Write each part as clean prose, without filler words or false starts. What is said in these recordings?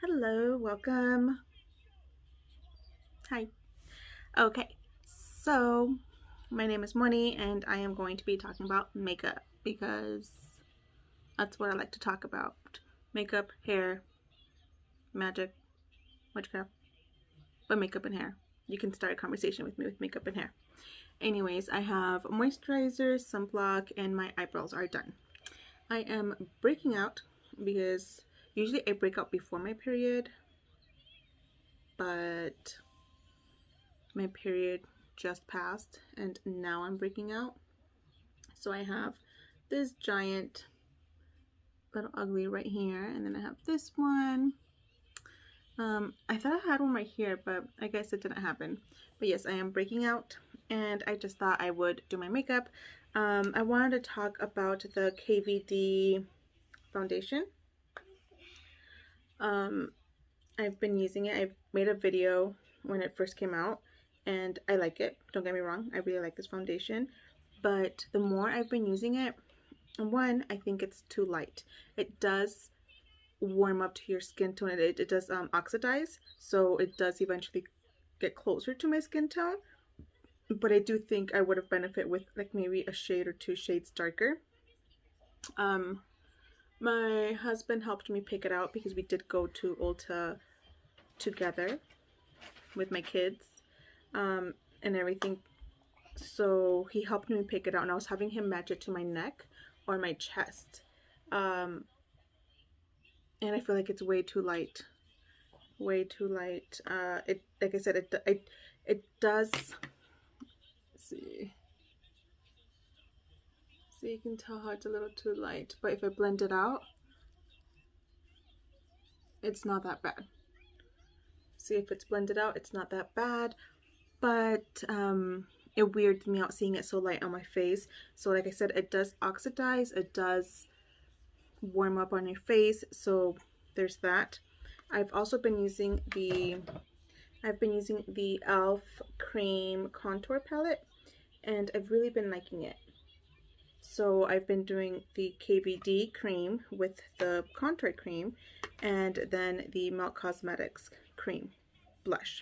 Hello, welcome. Hi. Okay, so my name is Moni and I am going to be talking about makeup because that's what I like to talk about. Makeup, hair, magic, witchcraft, but makeup and hair. You can start a conversation with me with makeup and hair. Anyways, I have moisturizer, sunblock, and my eyebrows are done. I am breaking out because usually I break out before my period, but my period just passed and now I'm breaking out. So I have this giant little ugly right here, and then I have this one. I thought I had one right here, but I guess it didn't happen. But yes, I am breaking out, and I just thought I would do my makeup. I wanted to talk about the Kvd Foundation. I've been using it. I made a video when it first came out, and I like it. Don't get me wrong, I really like this foundation. But the more I've been using it, one, I think it's too light. It does warm up to your skin tone. It does oxidize, so it does eventually get closer to my skin tone. But I do think I would have benefit with like maybe a shade or two shades darker. My husband helped me pick it out because we did go to Ulta together with my kids and everything. So he helped me pick it out, and I was having him match it to my neck or my chest. And I feel like it's way too light. Way too light. It, like I said, it does. Let's see. So you can tell how it's a little too light, but if I blend it out, it's not that bad. See, if it's blended out, it's not that bad, but it weirds me out seeing it so light on my face. So like I said, it does oxidize, it does warm up on your face, so there's that. I've also been using the e.l.f. cream contour palette, and I've really been liking it. So I've been doing the Kvd cream with the contour cream, and then the Melt Cosmetics cream blush.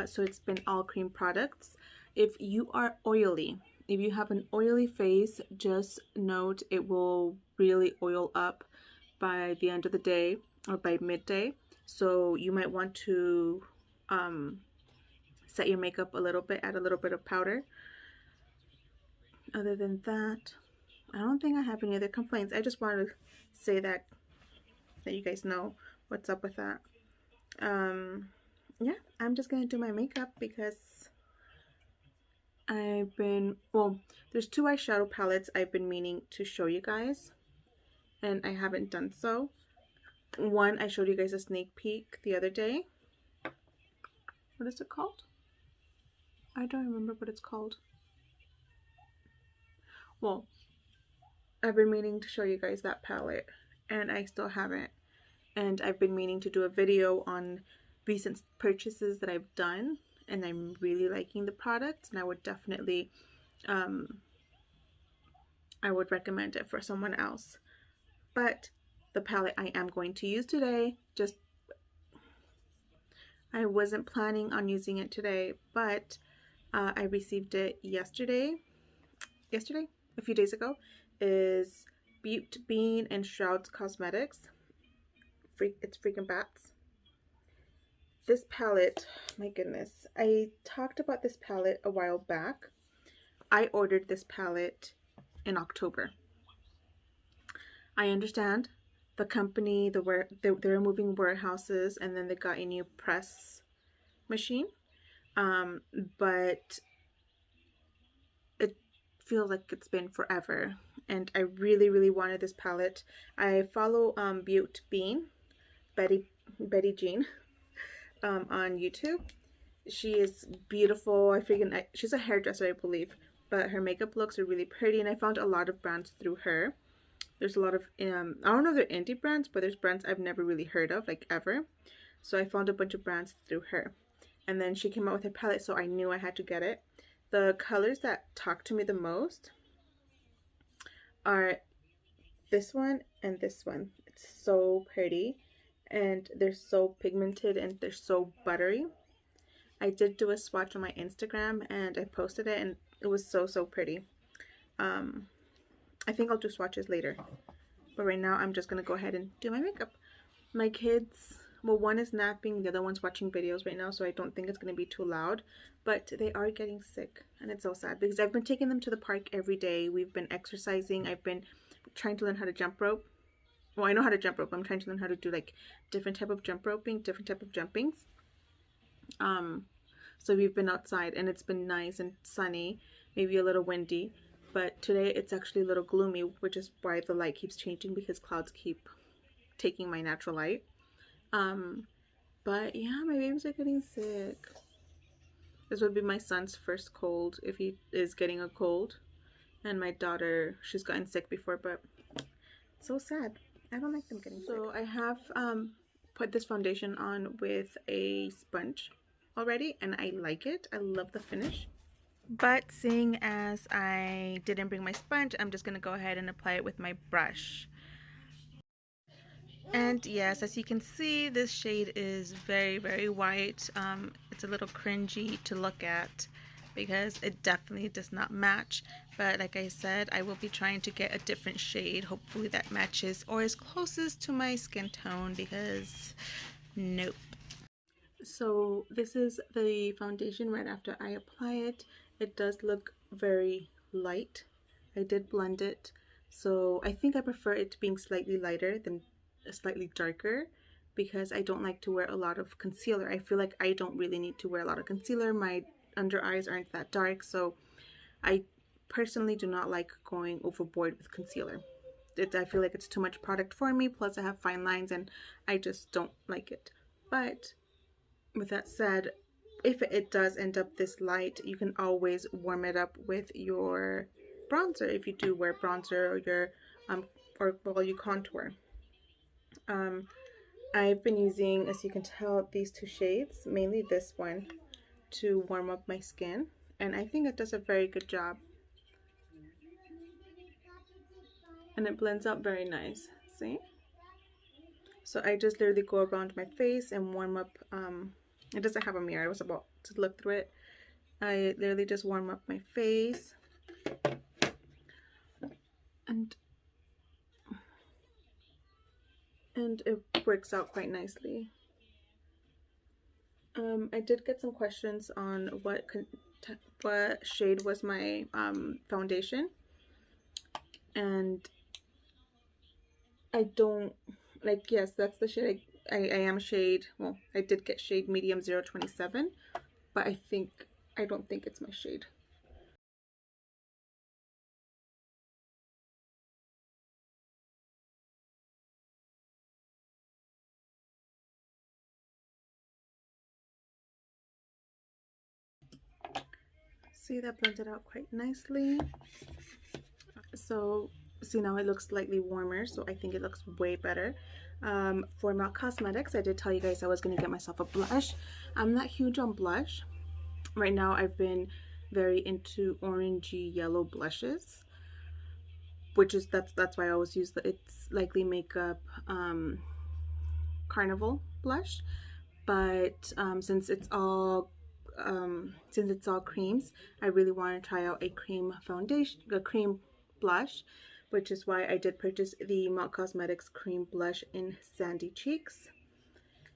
So it's been all cream products. If you are oily, if you have an oily face, just note it will really oil up by the end of the day or by midday. So you might want to set your makeup a little bit, add a little bit of powder. Other than that, I don't think I have any other complaints. I just wanted to say that you guys know what's up with that. Yeah, I'm just gonna do my makeup because I've been, well, there's two eyeshadow palettes I've been meaning to show you guys, and I haven't done so. One, I showed you guys a sneak peek the other day. What is it called? I don't remember what it's called. Well, I've been meaning to show you guys that palette, and I still haven't. And I've been meaning to do a video on recent purchases that I've done, and I'm really liking the product, and I would definitely I would recommend it for someone else. But the palette I am going to use today, just I wasn't planning on using it today, but I received it yesterday, a few days ago, is Butte Bean and Shroud Cosmetics. It's freaking bats. This palette, my goodness, I talked about this palette a while back. I ordered this palette in October. I understand the company, they're moving warehouses, and then they got a new press machine, but it feels like it's been forever, and I really wanted this palette. I follow Butte Bean, Betty Jean, on YouTube. She is beautiful. She's a hairdresser, I believe, but her makeup looks are really pretty, and I found a lot of brands through her. There's a lot of I don't know if they're indie brands, but there's brands I've never really heard of, like ever. So I found a bunch of brands through her, and then she came out with her palette, so I knew I had to get it. The colors that talk to me the most are this one and this one. It's so pretty, and they're so pigmented and they're so buttery. I did do a swatch on my Instagram and I posted it, and it was so pretty. I think I'll do swatches later, but right now I'm just gonna go ahead and do my makeup. My kids, well, one is napping, the other one's watching videos right now, so I don't think it's gonna be too loud, but they are getting sick, and it's so sad because I've been taking them to the park every day. We've been exercising. I've been trying to learn how to jump rope. Well, I know how to jump rope. I'm trying to learn how to do like different type of jump roping, different type of jumpings. So we've been outside and it's been nice and sunny, maybe a little windy, but today it's actually a little gloomy, which is why the light keeps changing because clouds keep taking my natural light. But yeah, my babies are getting sick. This would be my son's first cold if he is getting a cold, and my daughter, she's gotten sick before, but it's so sad. I don't like them getting sick. So I have put this foundation on with a sponge already, and I like it. I love the finish. But seeing as I didn't bring my sponge, I'm just gonna go ahead and apply it with my brush. And yes, as you can see, this shade is very white. It's a little cringy to look at because it definitely does not match, but like I said, I will be trying to get a different shade, hopefully that matches or is closest to my skin tone, because nope. So this is the foundation right after I apply it. It does look very light. I did blend it, so I think I prefer it being slightly lighter than slightly darker, because I don't like to wear a lot of concealer. I feel like I don't really need to wear a lot of concealer. My under eyes aren't that dark, so I personally do not like going overboard with concealer. I feel like it's too much product for me, plus I have fine lines and I just don't like it. But with that said, if it does end up this light, you can always warm it up with your bronzer if you do wear bronzer, or your or while you contour. I've been using, as you can tell, these two shades, mainly this one, to warm up my skin, and I think it does a very good job. And it blends out very nice, see? So I just literally go around my face and warm up. It doesn't have a mirror. I was about to look through it. I literally just warm up my face, and it works out quite nicely. I did get some questions on what shade was my foundation, and I don't like, yes, that's the shade I am shade, well, I did get shade medium 027, but I don't think it's my shade. See, that blends it out quite nicely. So see, now it looks slightly warmer, so I think it looks way better. For MAC Cosmetics, I did tell you guys I was going to get myself a blush. I'm not huge on blush. Right now I've been very into orangey yellow blushes, which is that's why I always use the It's Likely Makeup Carnival blush. But since it's all creams, I really want to try out a cream foundation, a cream blush, which is why I did purchase the MAC Cosmetics cream blush in Sandy Cheeks.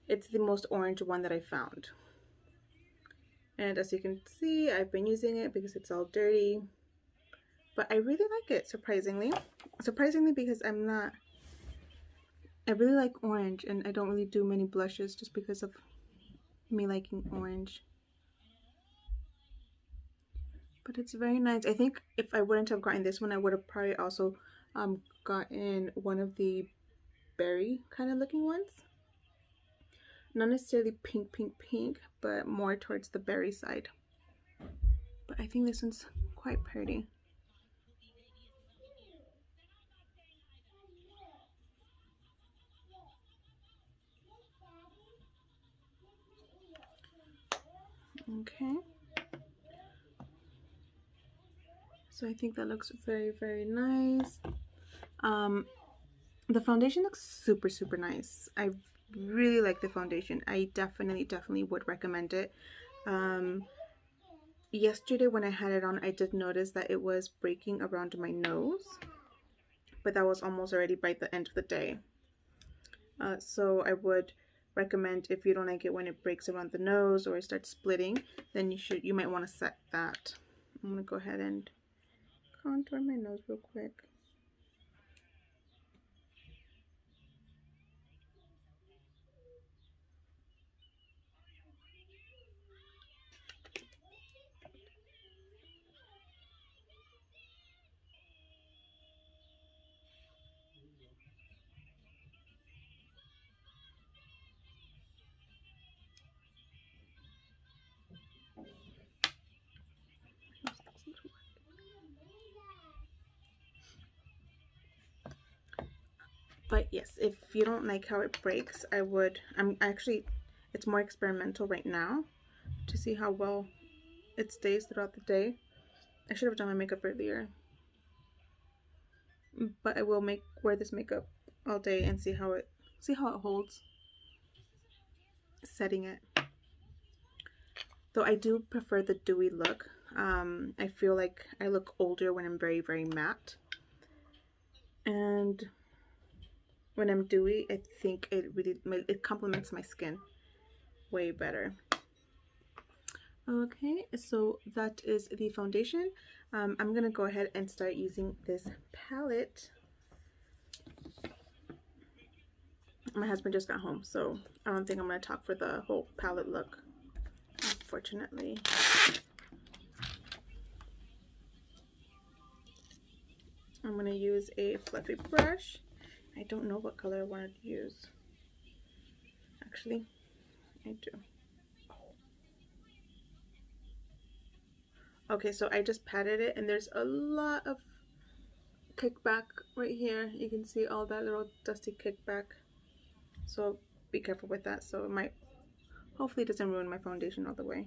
It's the most orange one that I found, and as you can see, I've been using it because it's all dirty, but I really like it, surprisingly because I really like orange, and I don't really do many blushes just because of me liking orange. But it's very nice. I think if I wouldn't have gotten this one, I would have probably also gotten one of the berry kind of looking ones. Not necessarily pink, but more towards the berry side. But I think this one's quite pretty. Okay. So I think that looks very nice. The foundation looks super nice. I really like the foundation. I definitely would recommend it. Yesterday when I had it on, I did notice that it was breaking around my nose, but that was almost already by the end of the day. So I would recommend, if you don't like it when it breaks around the nose or it starts splitting, then you might want to set that. I'm gonna go ahead and contour my nose real quick. But yes, if you don't like how it breaks, it's more experimental right now to see how well it stays throughout the day. I should have done my makeup earlier, but I will wear this makeup all day and see how it holds setting it. Though I do prefer the dewy look. I feel like I look older when I'm very matte, and when I'm dewy, I think it complements my skin way better. Okay, so that is the foundation. I'm gonna go ahead and start using this palette. My husband just got home, so I don't think I'm gonna talk for the whole palette look, unfortunately. I'm gonna use a fluffy brush. I don't know what color I wanted to use. Actually, I do. Okay, so I just patted it and there's a lot of kickback right here. You can see all that little dusty kickback. So be careful with that. So hopefully it doesn't ruin my foundation all the way.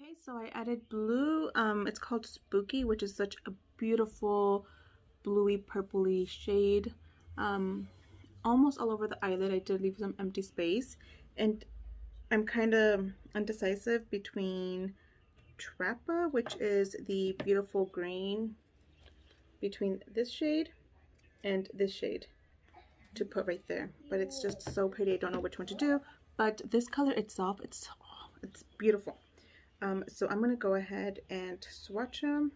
Okay, so I added blue. It's called Spooky, which is such a beautiful bluey purpley shade. Almost all over the eyelid. I did leave some empty space, and I'm kind of undecisive between Trappa, which is the beautiful green, between this shade and this shade to put right there. But it's just so pretty. I don't know which one to do. But this color itself, it's beautiful. So I'm gonna go ahead and swatch them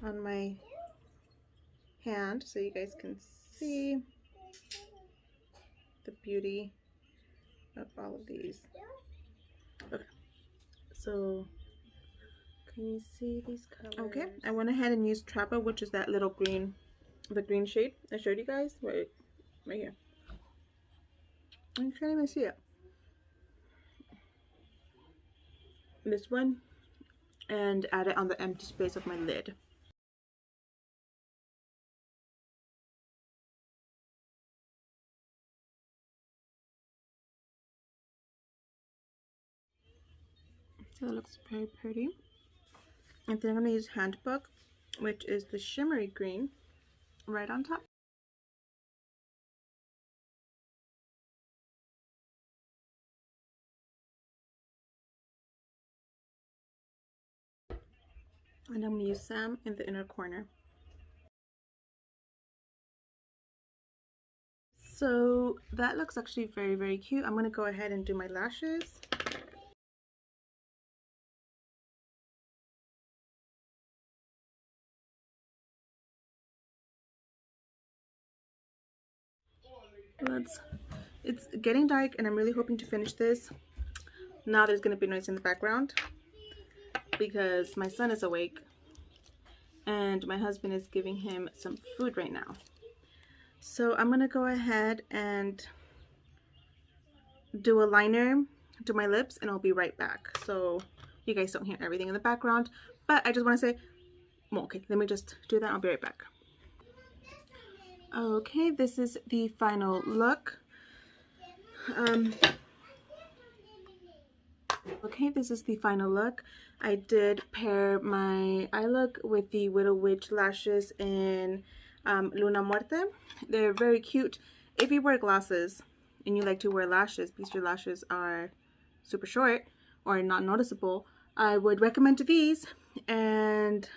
on my hand so you guys can see the beauty of all of these. Okay, so can you see these colors? Okay, I went ahead and used Trappa, which is that little green, the green shade I showed you guys. Right here. You can't even see it. This one, and add it on the empty space of my lid. So that looks very pretty. And then I'm gonna use Handbook, which is the shimmery green, right on top. And I'm gonna use Sam in the inner corner. So that looks actually very cute. I'm gonna go ahead and do my lashes. It's getting dark and I'm really hoping to finish this. Now there's gonna be noise in the background because my son is awake and my husband is giving him some food right now. So I'm gonna go ahead and do a liner, do my lips, and I'll be right back. So you guys don't hear everything in the background, but I just want to say, well, okay, let me just do that. I'll be right back. Okay, this is the final look. Okay, this is the final look. I did pair my eye look with the Widow Witch lashes in Luna Muerte. They're very cute. If you wear glasses and you like to wear lashes because your lashes are super short or not noticeable, I would recommend these and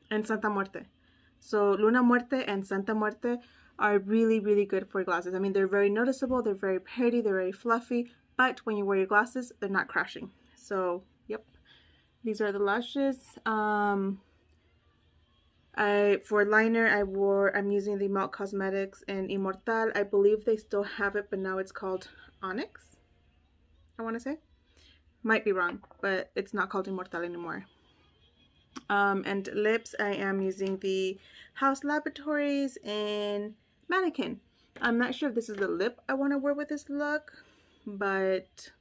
Santa Muerte. So Luna Muerte and Santa Muerte are really, really good for glasses. I mean, they're very noticeable, they're very pretty, they're very fluffy, but when you wear your glasses, they're not crashing. So, yep. These are the lashes. For liner, I'm using the Melt Cosmetics and Immortal. I believe they still have it, but now it's called Onyx, I want to say. Might be wrong, but it's not called Immortal anymore. And lips, I am using the House Laboratories and Mannequin. I'm not sure if this is the lip I want to wear with this look, but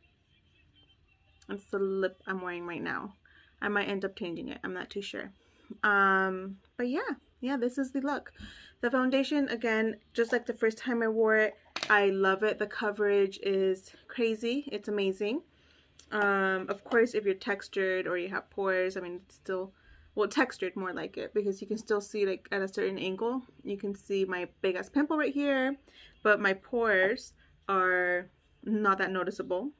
it's the lip I'm wearing right now. I might end up changing it. I'm not too sure. But yeah, this is the look. The foundation, again, just like the first time I wore it, I love it. The coverage is crazy. It's amazing. Of course, if you're textured or you have pores, I mean, it's still, well, textured more like it, because you can still see, like, at a certain angle, you can see my big ass pimple right here, but my pores are not that noticeable.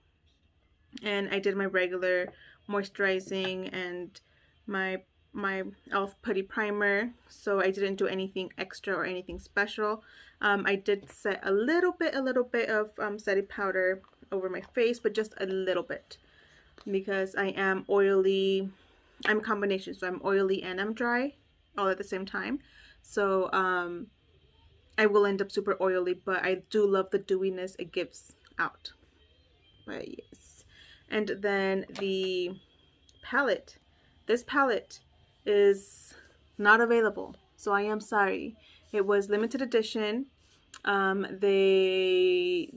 And I did my regular moisturizing and my e.l.f. putty primer, so I didn't do anything extra or anything special. I did set a little bit of setting powder over my face, but just a little bit, because I am oily. I'm a combination, so I'm oily and I'm dry all at the same time. So I will end up super oily, but I do love the dewiness it gives out. But yes. And then the palette. This palette is not available, so I am sorry. It was limited edition. When they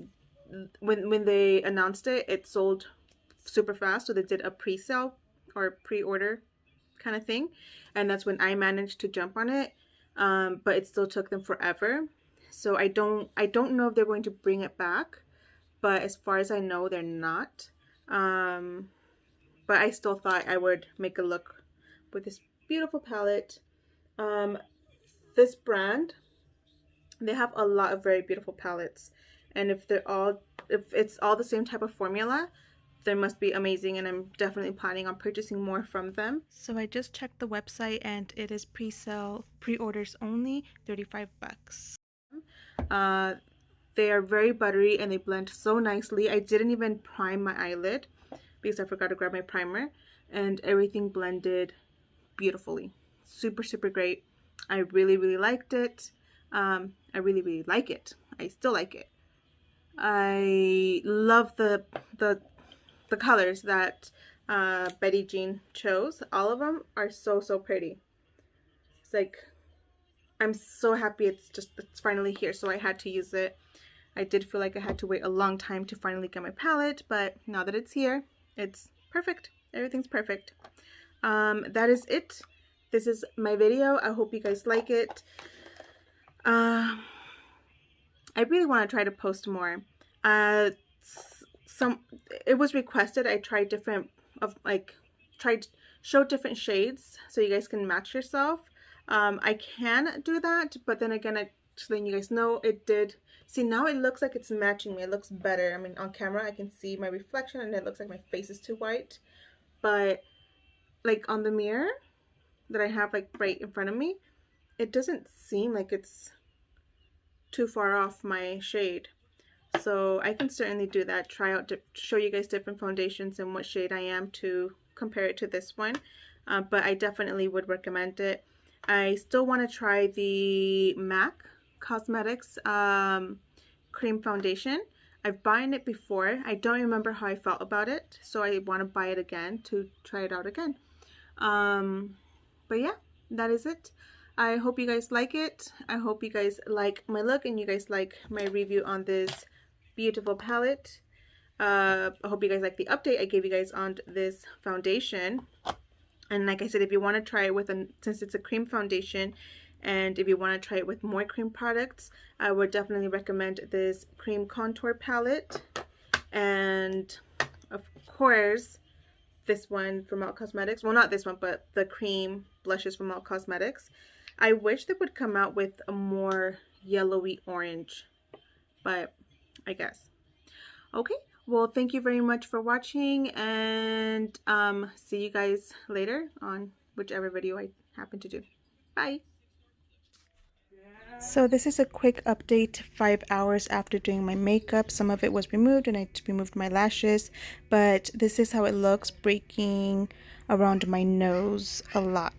announced it, it sold super fast, so they did a pre-sale or pre-order kind of thing, and that's when I managed to jump on it. But it still took them forever, so I don't know if they're going to bring it back, but as far as I know, they're not. But I still thought I would make a look with this beautiful palette. This brand, they have a lot of very beautiful palettes, and if it's all the same type of formula, they must be amazing, and I'm definitely planning on purchasing more from them. So I just checked the website and it is pre-orders only, 35 bucks. They are very buttery and they blend so nicely. I didn't even prime my eyelid because I forgot to grab my primer, and everything blended beautifully. Super, super great. I really, really liked it. I really, really like it. I still like it. I love the colors that Betty Jean chose. All of them are so, so pretty. It's like, I'm so happy it's finally here, so I had to use it. I did feel like I had to wait a long time to finally get my palette, but now that it's here, it's perfect. Everything's perfect. That is it. This is my video. I hope you guys like it. I really want to try to post more. It was requested I try show different shades so you guys can match yourself. I can do that, but then again, just letting you guys know, it did. See, now it looks like it's matching me. It looks better. I mean, on camera I can see my reflection and it looks like my face is too white, but like on the mirror that I have like right in front of me, it doesn't seem like it's too far off my shade. So I can certainly do that, try out to show you guys different foundations and what shade I am to compare it to this one. But I definitely would recommend it. I still want to try the MAC Cosmetics cream foundation. I've bought it before. I don't remember how I felt about it, so I want to buy it again to try it out again. But yeah, that is it. I hope you guys like it. I hope you guys like my look and you guys like my review on this beautiful palette. I hope you guys like the update I gave you guys on this foundation. And like I said, if you want to try it with since it's a cream foundation And if you want to try it with more cream products, I would definitely recommend this cream contour palette. And of course, this one from Alt Cosmetics. Well, not this one, but the cream blushes from Alt Cosmetics. I wish they would come out with a more yellowy orange, but I guess. Okay, well, thank you very much for watching, and see you guys later on whichever video I happen to do. Bye. So this is a quick update 5 hours after doing my makeup. Some of it was removed and I removed my lashes, but this is how it looks, breaking around my nose a lot.